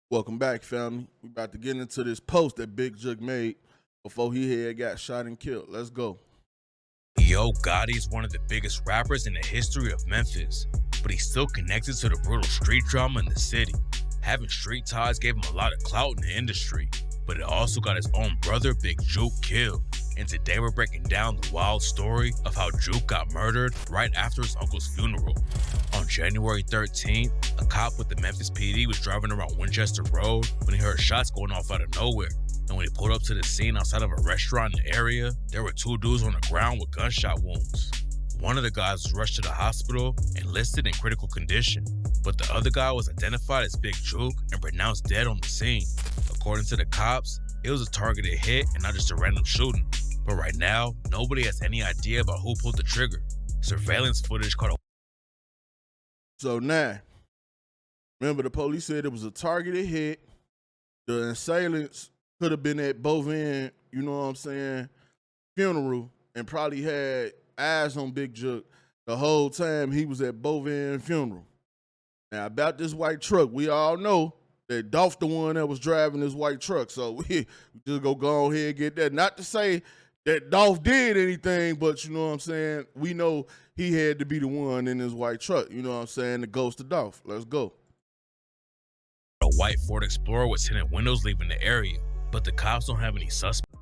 Welcome back, family. We about to get into this post that Big Jook made before he had got shot and killed. Let's go. Yo Gotti is one of the biggest rappers in the history of Memphis, but he's still connected to the brutal street drama in the city. Having street ties gave him a lot of clout in the industry, but it also got his own brother Big Jook killed. And today we're breaking down the wild story of how Jook got murdered right after his uncle's funeral. On January 13th, a cop with the Memphis PD was driving around Winchester Road when he heard shots going off out of nowhere. And when he pulled up to the scene outside of a restaurant in the area, there were two dudes on the ground with gunshot wounds. One of the guys was rushed to the hospital and listed in critical condition, but the other guy was identified as Big Jook and pronounced dead on the scene. According to the cops, it was a targeted hit and not just a random shooting. But right now, nobody has any idea about who pulled the trigger. Surveillance footage caught a So now, remember the police said it was a targeted hit. The assailants could have been at both ends, you know what I'm saying, funeral, and probably had eyes on Big Jook the whole time he was at both end funeral. Now about this white truck, we all know that Dolph the one that was driving this white truck. So we just go ahead and get that. Not to say that Dolph did anything, but you know what I'm saying? We know he had to be the one in his white truck. You know what I'm saying? The ghost of Dolph. Let's go. white Ford Explorer with tinted windows leaving the area, but the cops don't have any suspects.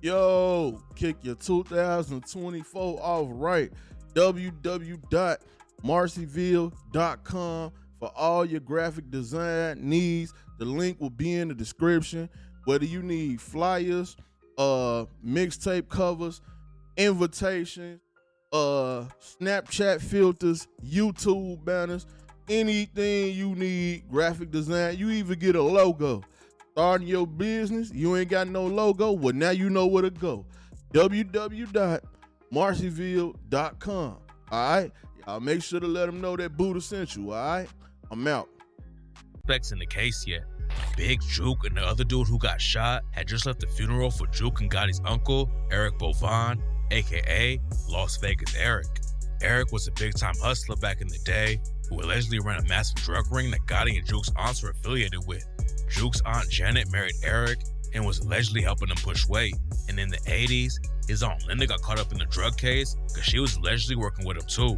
Yo, kick your 2024 off right. www.marcyville.com for all your graphic design needs. The link will be in the description. Whether you need flyers, mixtape covers, invitations, Snapchat filters, YouTube banners, anything you need, graphic design, you even get a logo. Starting your business, you ain't got no logo, well now you know where to go. www.marcyville.com. Alright? Y'all make sure to let them know that Buddha sent you, alright? I'm out. In the case yet. Big Jook and the other dude who got shot had just left the funeral for Jook and Gotti's uncle, Eric Bovan, aka Las Vegas Eric. Eric was a big-time hustler back in the day who allegedly ran a massive drug ring that Gotti and Jook's aunts were affiliated with. Jook's aunt Janet married Eric and was allegedly helping him push weight. And in the 80s, his aunt Linda got caught up in the drug case because she was allegedly working with him too.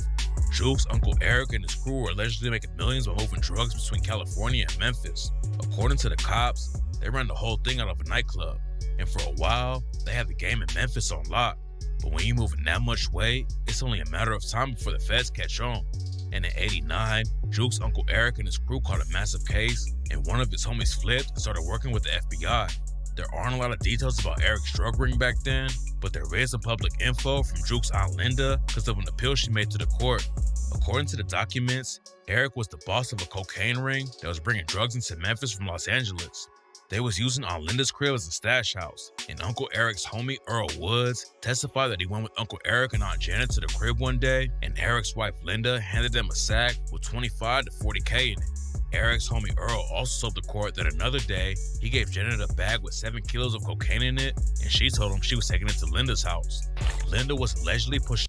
Jook's uncle Eric and his crew were allegedly making millions by moving drugs between California and Memphis. According to the cops, they ran the whole thing out of a nightclub, and for a while, they had the game in Memphis on lock. But when you're moving that much weight, it's only a matter of time before the feds catch on. And in '89, Jook's uncle Eric and his crew caught a massive case, and one of his homies flipped and started working with the FBI. There aren't a lot of details about Eric's drug ring back then, but there is some public info from Jook's aunt Linda because of an appeal she made to the court. According to the documents, Eric was the boss of a cocaine ring that was bringing drugs into Memphis from Los Angeles. They was using Aunt Linda's crib as a stash house, and Uncle Eric's homie Earl Woods testified that he went with Uncle Eric and Aunt Janet to the crib one day, and Eric's wife Linda handed them a sack with 25 to 40K in it. Eric's homie Earl also told the court that another day, he gave Janet a bag with 7 kilos of cocaine in it, and she told him she was taking it to Linda's house. Linda was allegedly pushing.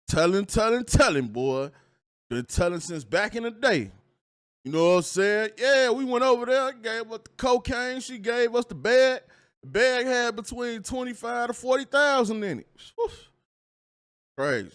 Telling, boy. Been telling since back in the day. You know what I'm saying? Yeah, we went over there, gave us the cocaine, she gave us the bag. The bag had between 25 to 40,000 in it. Whew. Crazy.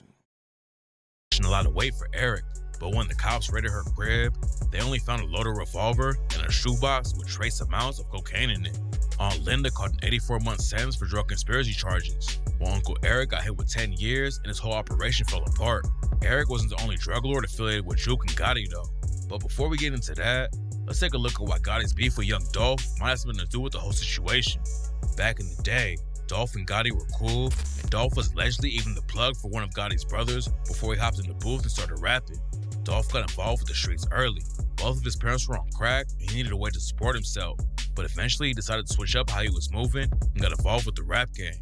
A lot of weight for Eric, but when the cops raided her crib, they only found a loaded revolver and a shoebox with trace amounts of cocaine in it. Aunt Linda caught an 84-month sentence for drug conspiracy charges, while Uncle Eric got hit with 10 years and his whole operation fell apart. Eric wasn't the only drug lord affiliated with Jook and Gotti though. But before we get into that, let's take a look at why Gotti's beef with young Dolph might have something to do with the whole situation. Back in the day, Dolph and Gotti were cool, and Dolph was allegedly even the plug for one of Gotti's brothers before he hopped in the booth and started rapping. Dolph got involved with the streets early. Both of his parents were on crack, and he needed a way to support himself, but eventually he decided to switch up how he was moving and got involved with the rap game.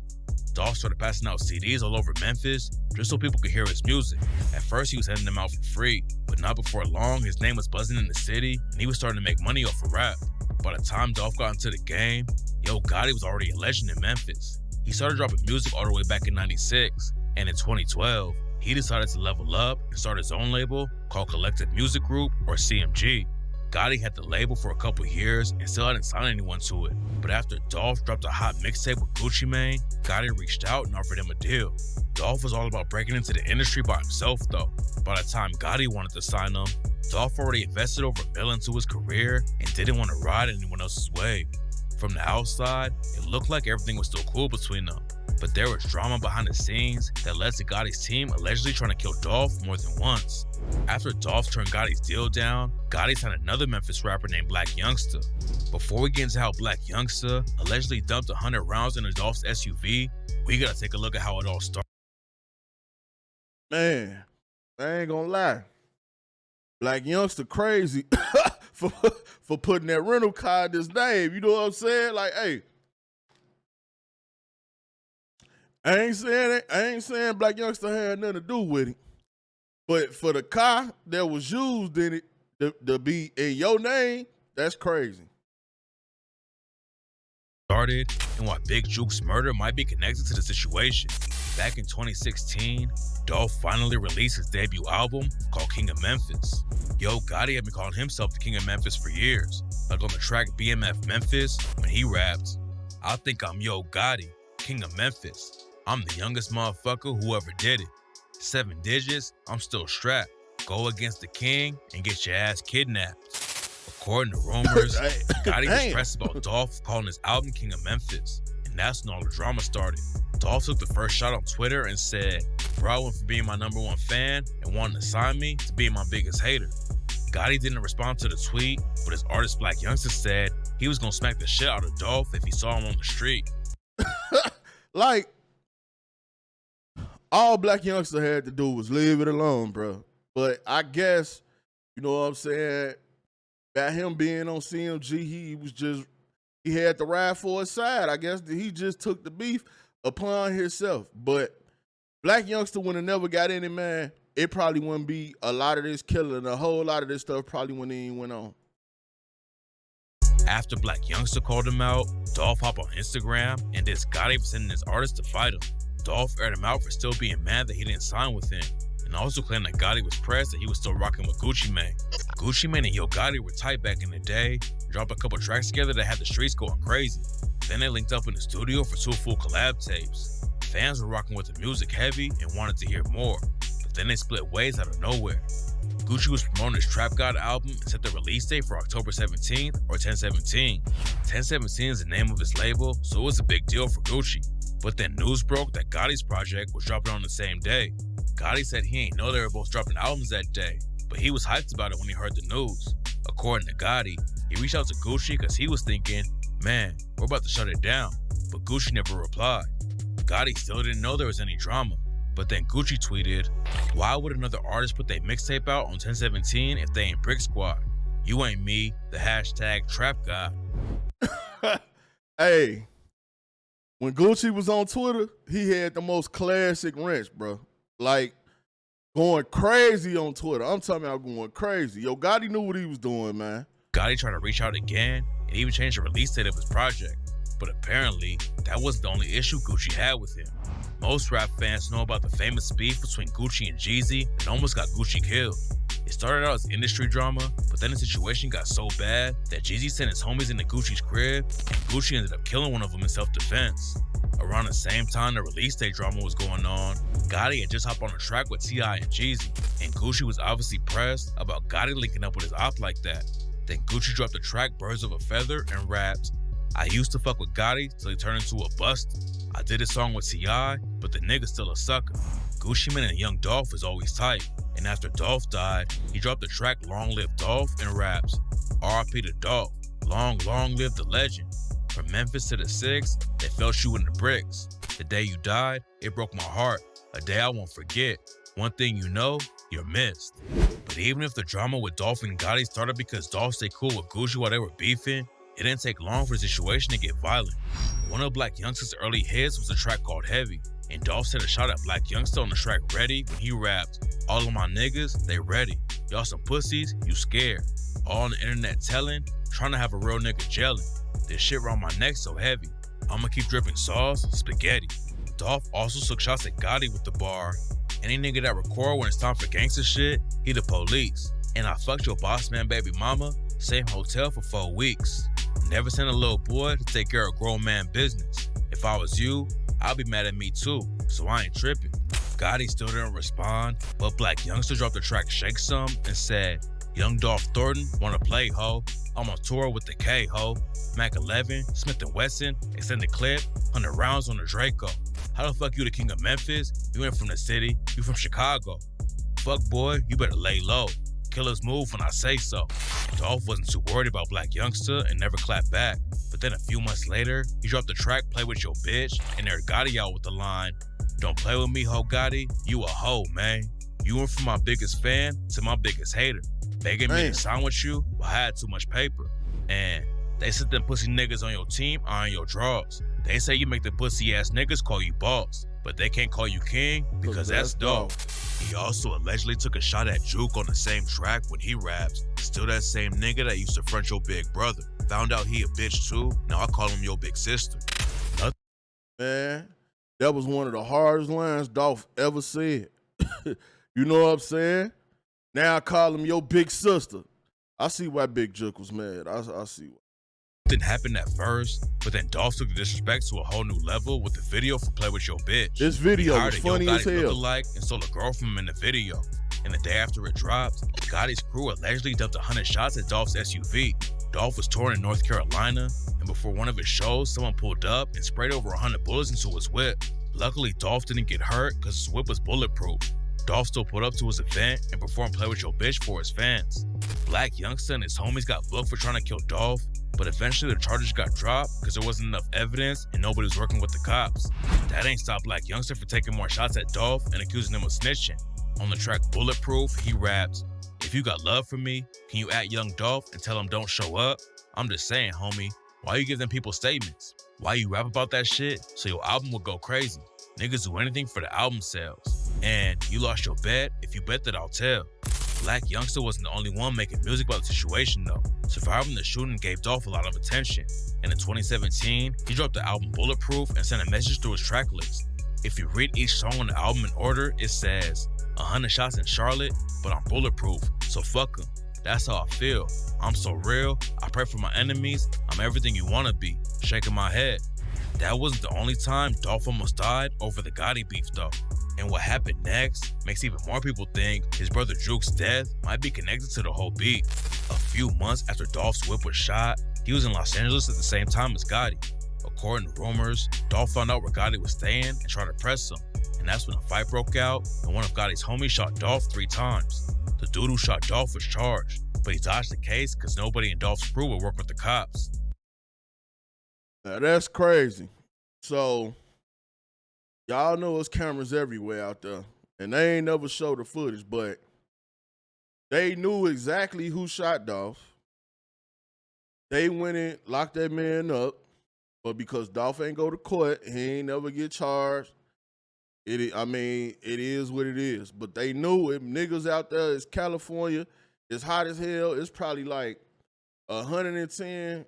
Dolph started passing out CDs all over Memphis just so people could hear his music. At first he was handing them out for free, but not before long his name was buzzing in the city and he was starting to make money off of rap. By the time Dolph got into the game, Yo Gotti was already a legend in Memphis. He started dropping music all the way back in '96, and in 2012, he decided to level up and start his own label called Collective Music Group, or CMG. Gotti had the label for a couple years and still hadn't signed anyone to it. But after Dolph dropped a hot mixtape with Gucci Mane, Gotti reached out and offered him a deal. Dolph was all about breaking into the industry by himself though. By the time Gotti wanted to sign him, Dolph already invested over $1 million into his career and didn't want to ride anyone else's wave. From the outside, it looked like everything was still cool between them. But there was drama behind the scenes that led to Gotti's team allegedly trying to kill Dolph more than once. After Dolph turned Gotti's deal down, Gotti signed another Memphis rapper named Black Youngsta. Before we get into how Black Youngsta allegedly dumped 100 rounds into Dolph's SUV, we gotta take a look at how it all started. Man, I ain't gonna lie. Black Youngsta crazy for putting that rental car in his name. You know what I'm saying? Like, hey, I ain't saying Black Youngsta had nothing to do with it. But for the car that was used in it to be in your name, that's crazy. Started and why Big Jook's murder might be connected to the situation. Back in 2016, Dolph finally released his debut album called King of Memphis. Yo Gotti had been calling himself the King of Memphis for years, like on the track BMF Memphis when he raps, "I think I'm Yo Gotti, King of Memphis. I'm the youngest motherfucker who ever did it. 7 digits, I'm still strapped. Go against the king and get your ass kidnapped." According to rumors, Gotti was pressed about Dolph calling his album King of Memphis, and that's when all the drama started. Dolph took the first shot on Twitter and said, "Bro, I went from being my #1 fan and wanting to sign me to being my biggest hater." Gotti didn't respond to the tweet, but his artist Black Youngsta said he was gonna smack the shit out of Dolph if he saw him on the street. Like, all Black Youngsta had to do was leave it alone, bro. But I guess, you know what I'm saying, by him being on CMG, he had to ride for his side. I guess that he just took the beef upon himself. But Black Youngsta would have never got any, man. It probably wouldn't be a lot of this killing. A whole lot of this stuff probably wouldn't even went on. After Black Youngsta called him out, Dolph hopped on Instagram and dissed Gotti for sending his artist to fight him. Dolph aired him out for still being mad that he didn't sign with him, and also claimed that Gotti was pressed that he was still rocking with Gucci Mane. Gucci Mane and Yo Gotti were tight back in the day, dropped a couple tracks together that had the streets going crazy. Then they linked up in the studio for 2 full collab tapes. Fans were rocking with the music heavy and wanted to hear more, but then they split ways out of nowhere. Gucci was promoting his Trap God album and set the release date for October 17th or 10/17. 10/17 is the name of his label, so it was a big deal for Gucci. But then news broke that Gotti's project was dropping on the same day. Gotti said he ain't know they were both dropping albums that day, but he was hyped about it when he heard the news. According to Gotti, he reached out to Gucci because he was thinking, man, we're about to shut it down, but Gucci never replied. Gotti still didn't know there was any drama, but then Gucci tweeted, "Why would another artist put their mixtape out on 10/17 if they ain't Brick Squad? You ain't me, the hashtag Trap God." Hey, when Gucci was on Twitter, he had the most classic wrench, bro. Like, going crazy on Twitter. I'm talking about going crazy. Yo, Gotti knew what he was doing, man. Gotti tried to reach out again and even changed the release date of his project. But apparently, that wasn't the only issue Gucci had with him. Most rap fans know about the famous beef between Gucci and Jeezy that almost got Gucci killed. It started out as industry drama, but then the situation got so bad that Jeezy sent his homies into Gucci's crib, and Gucci ended up killing one of them in self-defense. Around the same time the release date drama was going on, Gotti had just hopped on a track with T.I. and Jeezy, and Gucci was obviously pressed about Gotti linking up with his op like that. Then Gucci dropped the track Birds of a Feather and raps, "I used to fuck with Gotti till he turned into a bust. I did a song with T.I., but the nigga's still a sucker. Gucci Mane and Young Dolph is always tight." And after Dolph died, he dropped the track Long Live Dolph and raps, "R.I.P. to Dolph, long live the legend. From Memphis to the 6, they felt you in the bricks. The day you died, it broke my heart. A day I won't forget. One thing you know, you're missed." But even if the drama with Dolph and Gotti started because Dolph stayed cool with Gucci while they were beefing, it didn't take long for the situation to get violent. One of Black Youngsta's early hits was a track called Heavy, and Dolph set a shot at Black Youngsta on the track Ready when he rapped, "All of my niggas, they ready. Y'all some pussies, you scared. All on the internet telling, trying to have a real nigga gelling. This shit around my neck so heavy. I'ma keep dripping sauce, spaghetti." Dolph also took shots at Gotti with the bar, "Any nigga that record when it's time for gangster shit, he the police. And I fucked your boss man baby mama, Same hotel for 4 weeks. Never sent a little boy to take care of grown man business. If I was you, I'd be mad at me too, so I ain't tripping. Gotti still didn't respond, but Black Youngster dropped the track Shake Some and said, Young Dolph Thornton, wanna play, ho? I'm on tour with the K, ho. Mac 11, Smith & Wesson, extended clip, 100 rounds on the Draco. How the fuck you the king of Memphis? You ain't from the city, you from Chicago. Fuck boy, you better lay low. Killers move when I say so. Dolph wasn't too worried about Black Youngster and never clapped back. But then a few months later, he dropped the track Play With Your Bitch and aired Gotti out with the line, Don't play with me, ho Gotti, you a hoe, man. You went from my biggest fan to my biggest hater. Begging me to sign with you, but I had too much paper. And they said them pussy niggas on your team are in your drawers. They say you make the pussy ass niggas call you boss, but they can't call you king because that's dope. He also allegedly took a shot at Jook on the same track when he raps. Still that same nigga that used to front your big brother. Found out he a bitch too, now I call him your big sister. Man, that was one of the hardest lines Dolph ever said. You know what I'm saying? Now I call him your big sister. I see why Big Jook was mad. I see why. Didn't happen at first, but then Dolph took the disrespect to a whole new level with the video for Play With Your Bitch. This video was funny as hell. And stole a girl from him in the video. And the day after it dropped, Gotti's crew allegedly dumped 100 shots at Dolph's SUV. Dolph was touring in North Carolina, and before one of his shows, someone pulled up and sprayed over 100 bullets into his whip. Luckily, Dolph didn't get hurt because his whip was bulletproof. Dolph still pulled up to his event and performed Play With Your Bitch for his fans. Black Youngster and his homies got booked for trying to kill Dolph, but eventually the charges got dropped because there wasn't enough evidence and nobody was working with the cops. That ain't stopped Black Youngster from taking more shots at Dolph and accusing him of snitching. On the track Bulletproof, he raps, If you got love for me, can you at Young Dolph and tell him don't show up? I'm just saying, homie, why you give them people statements? Why you rap about that shit so your album will go crazy? Niggas do anything for the album sales. And you lost your bet, if you bet that I'll tell. Black Youngster wasn't the only one making music about the situation though. Surviving the shooting gave Dolph a lot of attention. And in 2017, he dropped the album Bulletproof and sent a message through his track list. If you read each song on the album in order, it says, 100 shots in Charlotte, but I'm bulletproof, so fuck them. That's how I feel. I'm so real, I pray for my enemies, I'm everything you wanna be, shaking my head. That wasn't the only time Dolph almost died over the Gotti beef though. And what happened next makes even more people think his brother Jook's death might be connected to the whole beef. A few months after Dolph's whip was shot, he was in Los Angeles at the same time as Gotti. According to rumors, Dolph found out where Gotti was staying and tried to press him. And that's when a fight broke out and one of Gotti's homies shot Dolph 3 times. The dude who shot Dolph was charged, but he dodged the case because nobody in Dolph's crew would work with the cops. Now that's crazy. So, y'all know there's cameras everywhere out there. And they ain't never showed the footage, but they knew exactly who shot Dolph. They went in, locked that man up. But because Dolph ain't go to court, he ain't never get charged. It is what it is. But they knew it. Niggas out there, it's California. It's hot as hell. It's probably like 110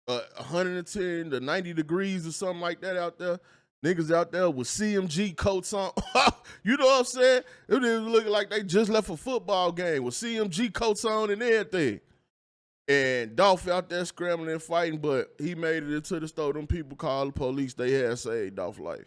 to 90 degrees or something like that out there. Niggas out there with CMG coats on. You know what I'm saying? It was looking like they just left a football game with CMG coats on and everything. And Dolph out there scrambling and fighting, but he made it into the store. Them people called the police. They had saved Dolph's life.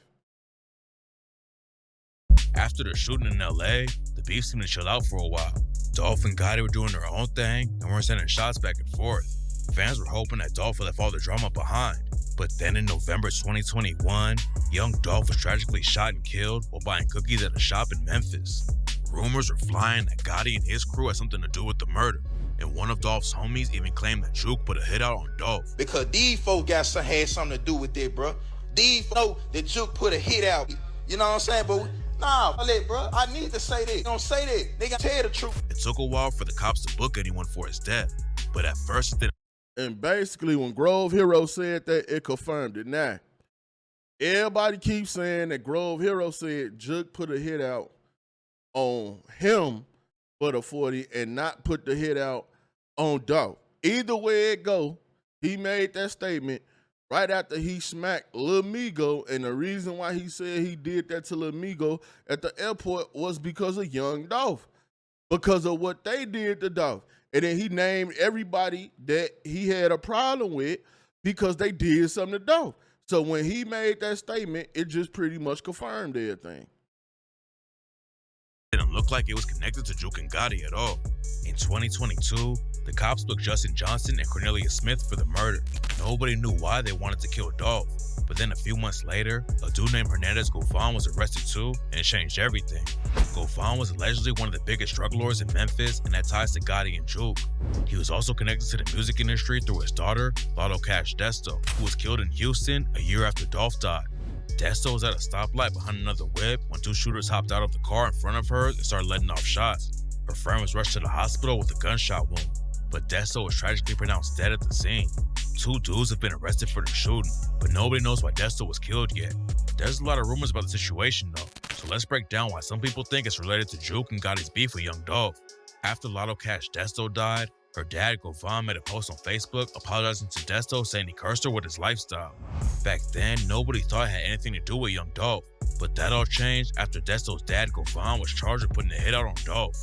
After the shooting in LA, the beef seemed to chill out for a while. Dolph and Gotti were doing their own thing and weren't sending shots back and forth. Fans were hoping that Dolph left all the drama behind. But then in November 2021, young Dolph was tragically shot and killed while buying cookies at a shop in Memphis. Rumors were flying that Gotti and his crew had something to do with the murder. And one of Dolph's homies even claimed that Jook put a hit out on Dolph. Because these folks had something to do with it, bro. These folks know that Jook put a hit out. You know what I'm saying? But nah, bro, I need to say that. Don't say that. They gotta tell the truth. It took a while for the cops to book anyone for his death. But at first it didn't. And basically, when Grove Hero said that, it confirmed it. Now, everybody keeps saying that Grove Hero said Jook put a hit out on him for the 40 and not put the hit out on Dolph. Either way it go, he made that statement right after he smacked Lil Migo, and the reason why he said he did that to Lil Migo at the airport was because of young Dolph, because of what they did to Dolph. And then he named everybody that he had a problem with because they did something to Dolph. So when he made that statement, it just pretty much confirmed everything. Didn't look like it was connected to Jook and Gotti at all. In 2022, the cops booked Justin Johnson and Cornelia Smith for the murder. Nobody knew why they wanted to kill Dolph, but then a few months later, a dude named Hernandez Govan was arrested too, and it changed everything. Govan was allegedly one of the biggest drug lords in Memphis and had ties to Gotti and Jook. He was also connected to the music industry through his daughter, Lotto Cash Desto, who was killed in Houston a year after Dolph died. Desto was at a stoplight behind another whip when two shooters hopped out of the car in front of her and started letting off shots. Her friend was rushed to the hospital with a gunshot wound, but Desto was tragically pronounced dead at the scene. Two dudes have been arrested for the shooting, but nobody knows why Desto was killed yet. There's a lot of rumors about the situation though, so let's break down why some people think it's related to Jook and Gotti's beef with Young Dolph. After Lotto Cash Desto died, her dad, Govan, made a post on Facebook apologizing to Desto, saying he cursed her with his lifestyle. Back then, nobody thought it had anything to do with Young Dolph, but that all changed after Desto's dad, Govan, was charged with putting a hit out on Dolph.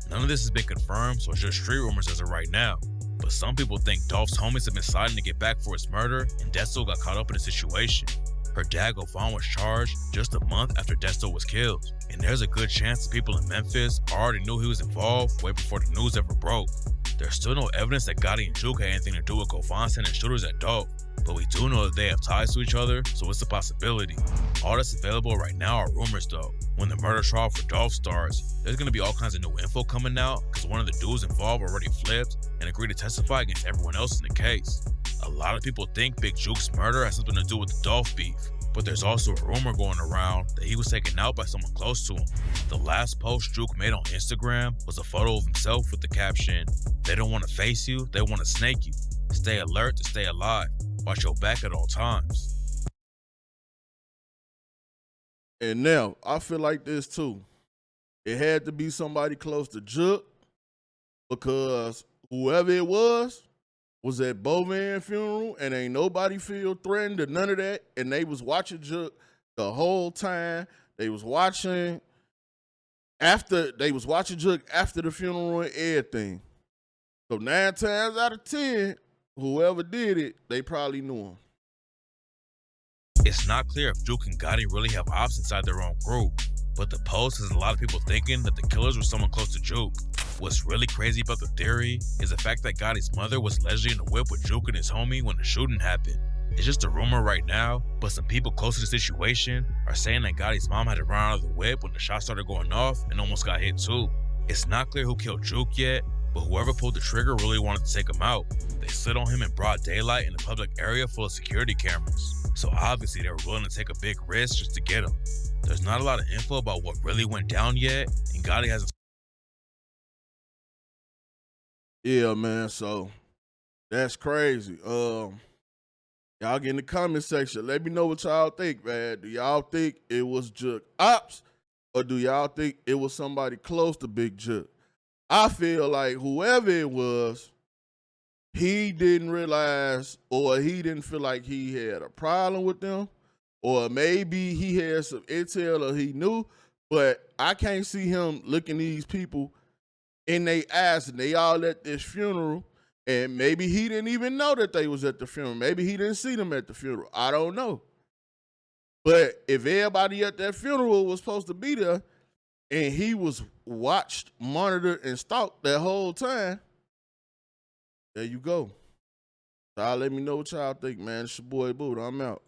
None of this has been confirmed, so it's just street rumors as of right now. But some people think Dolph's homies have been sliding to get back for his murder, and Desto got caught up in the situation. Her dad, Govan, was charged just a month after Desto was killed, and there's a good chance the people in Memphis already knew he was involved way before the news ever broke. There's still no evidence that Gotti and Jook had anything to do with Govan sending shooters at Dolph, but we do know that they have ties to each other, so it's a possibility. All that's available right now are rumors though. When the murder trial for Dolph starts, there's gonna be all kinds of new info coming out because one of the dudes involved already flipped and agreed to testify against everyone else in the case. A lot of people think Big Jook's murder has something to do with the Dolph beef, but there's also a rumor going around that he was taken out by someone close to him. The last post Jook made on Instagram was a photo of himself with the caption, "They don't want to face you, they want to snake you. Stay alert to stay alive. Watch your back at all times." And now, I feel like this too. It had to be somebody close to Jook because whoever it was at Bovan funeral and ain't nobody feel threatened or none of that. And they was watching Jook the whole time. They was watching Jook after the funeral and everything. So 9 times out of 10, whoever did it, they probably knew him. It's not clear if Jook and Gotti really have ops inside their own group, but the post has a lot of people thinking that the killers were someone close to Jook. What's really crazy about the theory is the fact that Gotti's mother was allegedly in the whip with Jook and his homie when the shooting happened. It's just a rumor right now, but some people close to the situation are saying that Gotti's mom had to run out of the whip when the shots started going off and almost got hit too. It's not clear who killed Jook yet, but whoever pulled the trigger really wanted to take him out. They slid on him in broad daylight in a public area full of security cameras, so obviously they were willing to take a big risk just to get him. There's not a lot of info about what really went down yet, and Gotti hasn't. Yeah, man, so that's crazy. Y'all get in the comment section. Let me know what y'all think, man. Do y'all think it was Jook ops, or do y'all think it was somebody close to Big Jook? I feel like whoever it was, he didn't realize, or he didn't feel like he had a problem with them, or maybe he had some intel or he knew, but I can't see him looking these people in their eyes and they all at this funeral, and maybe he didn't even know that they was at the funeral. Maybe he didn't see them at the funeral. I don't know. But if everybody at that funeral was supposed to be there and he was watched, monitored, and stalked that whole time, there you go. Y'all let me know what y'all think, man. It's your boy Boot. I'm out.